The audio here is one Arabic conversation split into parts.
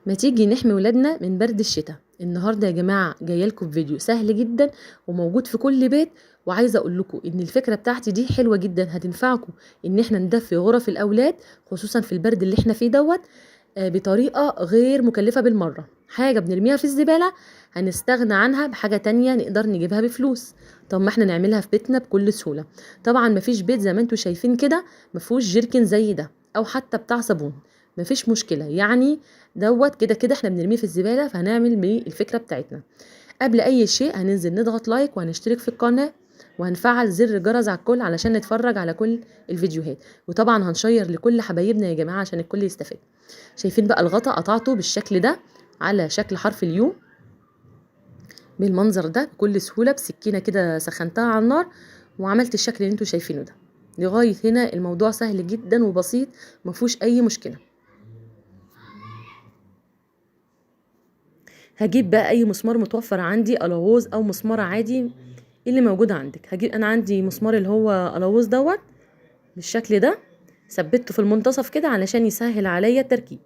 ما تيجي نحمي ولادنا من برد الشتاء. النهارده يا جماعه جايه لكم فيديو سهل جدا وموجود في كل بيت، وعايزه اقول لكم ان الفكره بتاعتي دي حلوه جدا هتنفعكم ان احنا ندفي غرف الاولاد خصوصا في البرد اللي احنا فيه دوت. بطريقه غير مكلفه بالمره، حاجه بنرميها في الزباله هنستغنى عنها بحاجه تانية نقدر نجيبها بفلوس. طب ما احنا نعملها في بيتنا بكل سهوله. طبعا مفيش بيت زي ما انتم شايفين كده مفيهوش جيركن زي ده او حتى بتاع صابون، مفيش مشكله يعني. دوت كده كده احنا بنرميه في الزباله، فهنعمل بيه الفكره بتاعتنا. قبل اي شيء هننزل نضغط لايك وهنشترك في القناه وهنفعل زر الجرس على الكل علشان نتفرج على كل الفيديوهات، وطبعا هنشير لكل حبايبنا يا جماعه عشان الكل يستفاد. شايفين بقى الغطا قطعته بالشكل ده على شكل حرف اليو بالمنظر ده بكل سهوله، بسكينه كده سخنتها على النار وعملت الشكل اللي انتوا شايفينه ده. لغايه هنا الموضوع سهل جدا وبسيط، مفيهوش اي مشكله. هجيب بقى اي مسمار متوفر عندي، قلاووز او مسمار عادي اللي موجود عندك. هجيب انا عندي مسمار اللي هو قلاووز دوت بالشكل ده، ثبته في المنتصف كده علشان يسهل عليا التركيب.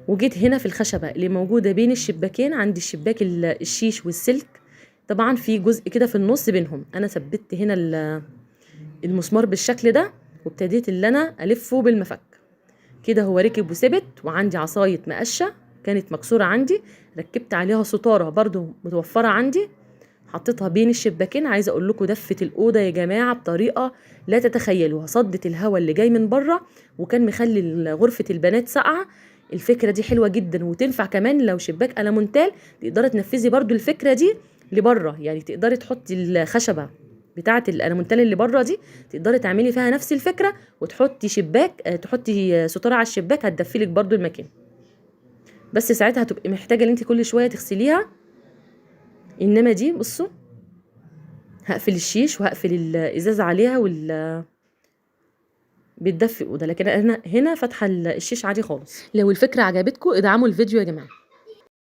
وجيت هنا في الخشبه اللي موجوده بين الشباكين، عندي الشباك الشيش والسلك، طبعا في جزء كده في النص بينهم، انا ثبت هنا المسمار بالشكل ده وابتديت اللي انا الفه بالمفك كده. هو ركب وثبت، وعندي عصايه مقشه كانت مكسوره عندي، ركبت عليها ستاره برضو متوفره عندي، حطيتها بين الشباكين. عايزه اقول لكم دفت الاوضه يا جماعه بطريقه لا تتخيلوها، صدت الهواء اللي جاي من بره وكان مخلي غرفه البنات ساقعه. الفكره دي حلوه جدا وتنفع كمان لو شباك ألمونتال، تقدري تنفذي برضو الفكره دي لبره، يعني تقدري تحطي الخشبه بتاعه الألمونتال اللي بره دي، تقدري تعملي فيها نفس الفكره وتحطي شباك، تحطي ستاره على الشباك هتدفلك برضو المكان. بس ساعتها هتبقي محتاجه ان انت كل شويه تغسليها. انما دي بصوا، هقفل الشيش وهقفل الازاز عليها بتدفي اوضه، لكن انا هنا فاتحه الشيش عادي خالص. لو الفكره عجبتكم ادعموا الفيديو يا جماعه.